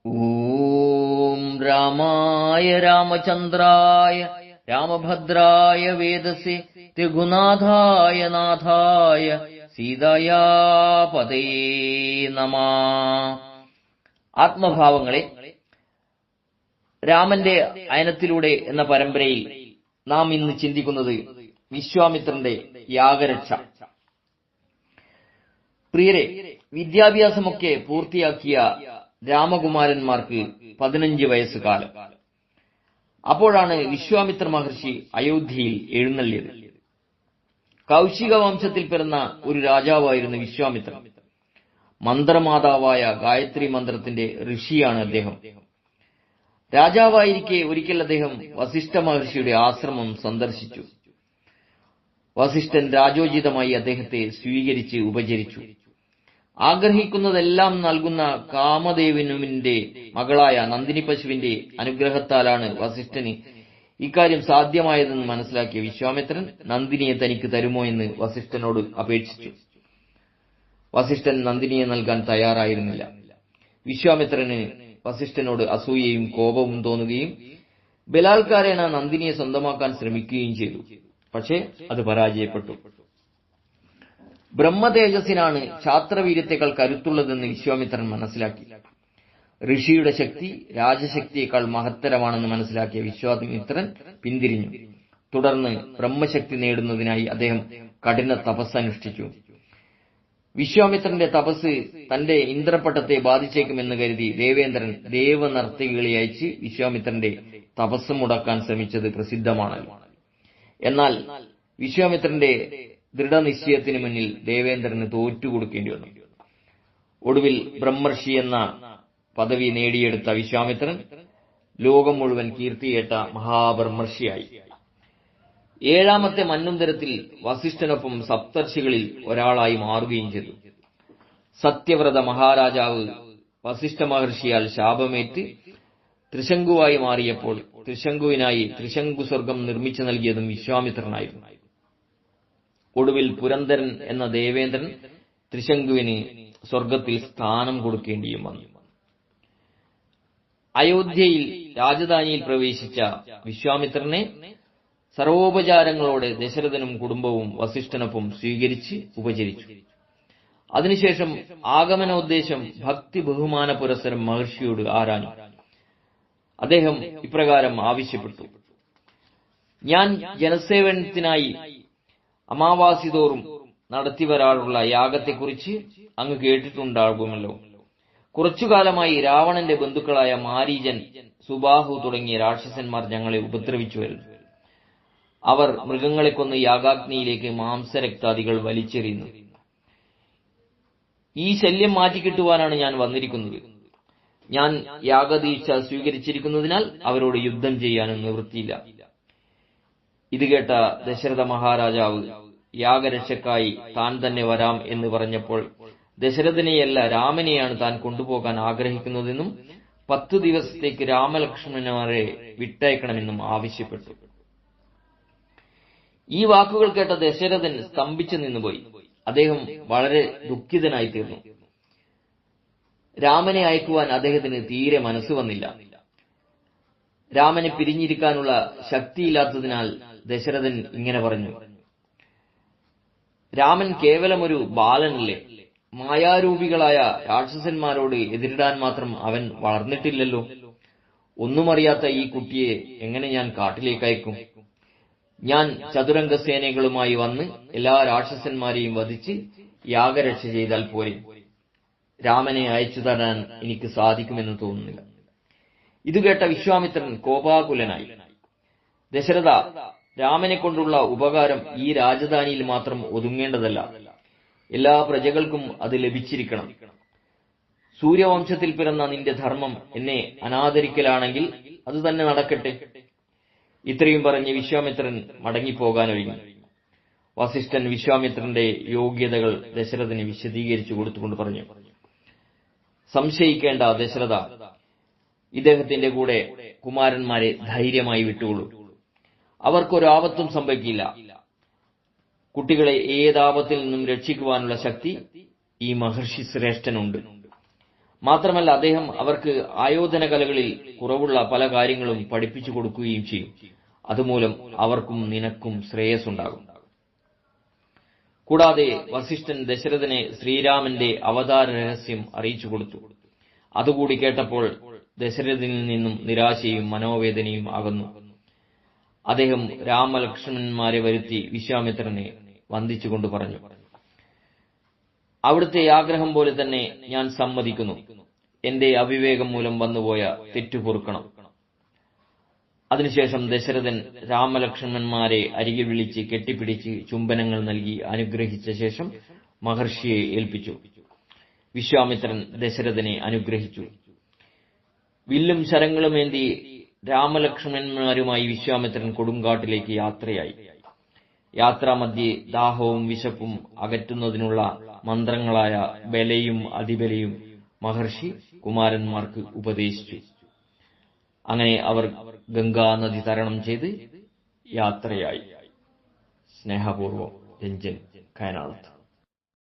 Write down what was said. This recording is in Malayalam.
ഓം രാമായ രാമചന്ദ്രായ രാമഭദ്രായ വേദസേ രഘുനാഥായ നാഥായ സീതായാ പതേ നമഃ. ആത്മഭാവങ്ങളെ, രാമന്റെ അയനത്തിലൂടെ എന്ന പരമ്പരയിൽ നാം ഇന്ന് ചിന്തിക്കുന്നത് വിശ്വാമിത്രന്റെ യാഗരക്ഷ. പ്രിയരെ, വിദ്യാഭ്യാസമൊക്കെ പൂർത്തിയാക്കിയ രാമകുമാരന്മാർക്ക് 15 വയസ്സുകാലം. അപ്പോഴാണ് വിശ്വാമിത്ര മഹർഷി അയോധ്യയിൽ എഴുന്നള്ളിയത്. കൗശിക വംശത്തിൽ പിറന്ന ഒരു രാജാവായിരുന്നു വിശ്വാമിത്രൻ. മന്ത്രമാതാവായ ഗായത്രി മന്ത്രത്തിന്റെ ഋഷിയാണ് അദ്ദേഹം. രാജാവായിരിക്കെ ഒരിക്കൽ അദ്ദേഹം വസിഷ്ഠ മഹർഷിയുടെ ആശ്രമം സന്ദർശിച്ചു. വസിഷ്ഠൻ രാജോചിതമായി അദ്ദേഹത്തെ സ്വീകരിച്ച് ഉപചരിച്ചു. ആഗ്രഹിക്കുന്നതെല്ലാം നൽകുന്ന കാമദേവനുവിന്റെ മകളായ നന്ദിനി പശുവിന്റെ അനുഗ്രഹത്താലാണ് വസിഷ്ഠന് ഇക്കാര്യം സാധ്യമായതെന്ന് മനസ്സിലാക്കിയ വിശ്വാമിത്രൻ നന്ദിനിയെ തനിക്ക് തരുമോ എന്ന് വസിഷ്ഠനോട് അപേക്ഷിച്ചു. വസിഷ്ഠൻ നന്ദിനിയെ നൽകാൻ തയ്യാറായിരുന്നില്ല. വിശ്വാമിത്രന് വസിഷ്ഠനോട് അസൂയയും കോപവും തോന്നുകയും ബലാത്കാരേണ നന്ദിനിയെ സ്വന്തമാക്കാൻ ശ്രമിക്കുകയും ചെയ്തു. പക്ഷേ അത് പരാജയപ്പെട്ടു. ബ്രഹ്മതേജസ്സിനാണ് ക്ഷാത്രവീര്യത്തെക്കാൾ കരുത്തുള്ളതെന്ന് വിശ്വാമിത്രൻ മനസ്സിലാക്കി. ഋഷിയുടെ ശക്തി രാജശക്തിയേക്കാൾ മഹത്തരമാണെന്ന് മനസ്സിലാക്കിയ വിശ്വാമിത്രൻ പിന്തിരിഞ്ഞു. തുടർന്ന് ബ്രഹ്മശക്തി നേടുന്നതിനായി അദ്ദേഹം കഠിന തപസ്സനുഷ്ഠിച്ചു. വിശ്വാമിത്രന്റെ തപസ് തന്റെ ഇന്ദ്രപട്ടത്തെ ബാധിച്ചേക്കുമെന്ന് കരുതി ദേവേന്ദ്രൻ ദേവനർത്തകികളെ അയച്ച് വിശ്വാമിത്രന്റെ തപസ് മുടക്കാൻ ശ്രമിച്ചത് പ്രസിദ്ധമാണല്ലോ. എന്നാൽ വിശ്വാമിത്രന്റെ ദൃഢനിശ്ചയത്തിന് മുന്നിൽ ദേവേന്ദ്രന് തോറ്റുകൊടുക്കേണ്ടി വന്നു. ഒടുവിൽ ബ്രഹ്മർഷി എന്ന പദവി നേടിയെടുത്ത വിശ്വാമിത്രൻ ലോകം മുഴുവൻ കീർത്തിയേറ്റ മഹാബ്രഹ്മർഷിയായി. 7ാമത്തെ മന്വന്തരത്തിൽ വസിഷ്ഠനൊപ്പം സപ്തർഷികളിൽ ഒരാളായി മാറുകയും ചെയ്തു. സത്യവ്രത മഹാരാജാവ് വസിഷ്ഠ മഹർഷിയാൽ ശാപമേറ്റ് ത്രിശങ്കുവായി മാറിയപ്പോൾ ത്രിശങ്കുവിനായി ത്രിശങ്കു സ്വർഗം നിർമ്മിച്ചു നൽകിയതും വിശ്വാമിത്രനായിരുന്നു. ഒടുവിൽ പുരന്ദരൻ എന്ന ദേവേന്ദ്രൻ ത്രിശങ്കുവിന് സ്വർഗത്തിൽ സ്ഥാനം കൊടുക്കേണ്ടിയും വന്നു. അയോധ്യയിൽ രാജധാനിയിൽ പ്രവേശിച്ച വിശ്വാമിത്രനെ സർവോപചാരങ്ങളോടെ ദശരഥനും കുടുംബവും വസിഷ്ഠനൊപ്പം സ്വീകരിച്ച് ഉപചരിച്ചു. അതിനുശേഷം ആഗമനോദ്ദേശം ഭക്തി ബഹുമാന പുരസ്സരം മഹർഷിയോട് ആരാഞ്ഞു. അദ്ദേഹം ഇപ്രകാരം ആവശ്യപ്പെട്ടു: ഞാൻ ജനസേവനത്തിനായി അമാവാസി തോറും നടത്തിവരാറുള്ള യാഗത്തെക്കുറിച്ച് അങ്ങ് കേട്ടിട്ടുണ്ടാകുമല്ലോ. കുറച്ചുകാലമായി രാവണന്റെ ബന്ധുക്കളായ മാരീചൻ, സുബാഹു തുടങ്ങിയ രാക്ഷസന്മാർ ഞങ്ങളെ ഉപദ്രവിച്ചു വരുന്നു. അവർ മൃഗങ്ങളെ കൊന്ന് യാഗാഗ്നിയിലേക്ക് മാംസരക്താദികൾ വലിച്ചെറിയുന്നു. ഈ ശല്യം മാറ്റിക്കിട്ടുവാനാണ് ഞാൻ വന്നിരിക്കുന്നത്. ഞാൻ യാഗദീക്ഷ സ്വീകരിച്ചിരിക്കുന്നതിനാൽ അവരോട് യുദ്ധം ചെയ്യാനും നിവൃത്തിയില്ല. ഇത് കേട്ട ദശരഥ മഹാരാജാവ് യാഗരക്ഷക്കായി താൻ തന്നെ വരാം എന്ന് പറഞ്ഞപ്പോൾ ദശരഥനെയല്ല രാമനെയാണ് താൻ കൊണ്ടുപോകാൻ ആഗ്രഹിക്കുന്നതെന്നും 10 ദിവസത്തേക്ക് രാമലക്ഷ്മണന്മാരെ വിട്ടയക്കണമെന്നും ആവശ്യപ്പെട്ടു. ഈ വാക്കുകൾ കേട്ട ദശരഥൻ സ്തംഭിച്ചു നിന്നുപോയി. അദ്ദേഹം വളരെ ദുഃഖിതനായി തീർന്നു. രാമനെ അയക്കുവാൻ അദ്ദേഹത്തിന് തീരെ മനസ്സ് വന്നില്ല. രാമനെ പിരിഞ്ഞിരിക്കാനുള്ള ശക്തിയില്ലാത്തതിനാൽ ദശരഥൻ ഇങ്ങനെ പറഞ്ഞു: രാമൻ കേവലമൊരു ബാലനല്ലേ? മായാരൂപികളായ രാക്ഷസന്മാരോട് എതിരിടാൻ മാത്രം അവൻ വളർന്നിട്ടില്ലല്ലോ. ഒന്നുമറിയാത്ത ഈ കുട്ടിയെ എങ്ങനെ ഞാൻ കാട്ടിലേക്ക് അയക്കും? ഞാൻ ചതുരംഗ സേനകളുമായി വന്ന് എല്ലാ രാക്ഷസന്മാരെയും വധിച്ച് യാഗരക്ഷ ചെയ്താൽ പോരെ. രാമനെ അയച്ചു തരാൻ എനിക്ക് സാധിക്കുമെന്ന് തോന്നുന്നില്ല. ഇതുകേട്ട വിശ്വാമിത്രൻ കോപാകുലനായി. ദശരഥ, രാമനെ കൊണ്ടുള്ള ഉപകാരം ഈ രാജധാനിയിൽ മാത്രം ഒതുങ്ങേണ്ടതല്ല. എല്ലാ പ്രജകൾക്കും അത് ലഭിച്ചിരിക്കണം. സൂര്യവംശത്തിൽ പിറന്ന നിന്റെ ധർമ്മം എന്നെ അനാദരിക്കലാണെങ്കിൽ അത് തന്നെ നടക്കട്ടെ. ഇത്രയും പറഞ്ഞ് വിശ്വാമിത്രൻ മടങ്ങിപ്പോകാനൊരുങ്ങി. വസിഷ്ഠൻ വിശ്വാമിത്രന്റെ യോഗ്യതകൾ ദശരഥന് വിശദീകരിച്ചു കൊടുത്തുകൊണ്ട് പറഞ്ഞു: സംശയിക്കേണ്ട ദശരഥ, ഇദ്ദേഹത്തിന്റെ കൂടെ കുമാരന്മാരെ ധൈര്യമായി വിട്ടുകൊള്ളൂ. അവർക്കൊരാപത്തും സംഭവിക്കില്ല. കുട്ടികളെ ഏതാപത്തിൽ നിന്നും രക്ഷിക്കുവാനുള്ള ശക്തി ഈ മഹർഷി ശ്രേഷ്ഠനുണ്ട്. മാത്രമല്ല അദ്ദേഹം അവർക്ക് ആയോധന കലകളിൽ കുറവുള്ള പല കാര്യങ്ങളും പഠിപ്പിച്ചു കൊടുക്കുകയും ചെയ്യും. അതുമൂലം അവർക്കും നിനക്കും ശ്രേയസ്സുണ്ടാകും. കൂടാതെ വസിഷ്ഠൻ ദശരഥനെ ശ്രീരാമന്റെ അവതാര രഹസ്യം അറിയിച്ചു കൊടുത്തു. അതുകൂടി കേട്ടപ്പോൾ ദശരഥനിൽ നിന്നും നിരാശയും മനോവേദനയും അകന്നു. അദ്ദേഹം രാമലക്ഷ്മണന്മാരെ വരുത്തി വിശ്വാമിത്രനെ വന്ദിച്ചുകൊണ്ട് പറഞ്ഞു, അവിടുത്തെ ആഗ്രഹം പോലെ തന്നെ ഞാൻ സമ്മതിക്കുന്നു. എന്റെ അവിവേകം മൂലം വന്നുപോയ തെറ്റു പൊറുക്കണം. അതിനുശേഷം ദശരഥൻ രാമലക്ഷ്മണന്മാരെ അരികെ വിളിച്ച് കെട്ടിപ്പിടിച്ച് ചുംബനങ്ങൾ നൽകി അനുഗ്രഹിച്ച ശേഷം മഹർഷിയെ ഏൽപ്പിച്ചു. വിശ്വാമിത്രൻ ദശരഥനെ അനുഗ്രഹിച്ചു. വില്ലും ശരങ്ങളുമേന്തി രാമലക്ഷ്മണന്മാരുമായി വിശ്വാമിത്രൻ കൊടുങ്കാട്ടിലേക്ക് യാത്രയായി. യാത്രാമധ്യേ ദാഹവും വിശപ്പും അകറ്റുന്നതിനുള്ള മന്ത്രങ്ങളായ ബലയും അതിബലയും മഹർഷി കുമാരന്മാർക്ക് ഉപദേശിച്ചു. അങ്ങനെ അവർ ഗംഗാനദി തരണം ചെയ്ത് യാത്രയായി. സ്നേഹപൂർവ്വം രഞ്ജൻ കയനാളത്ത്.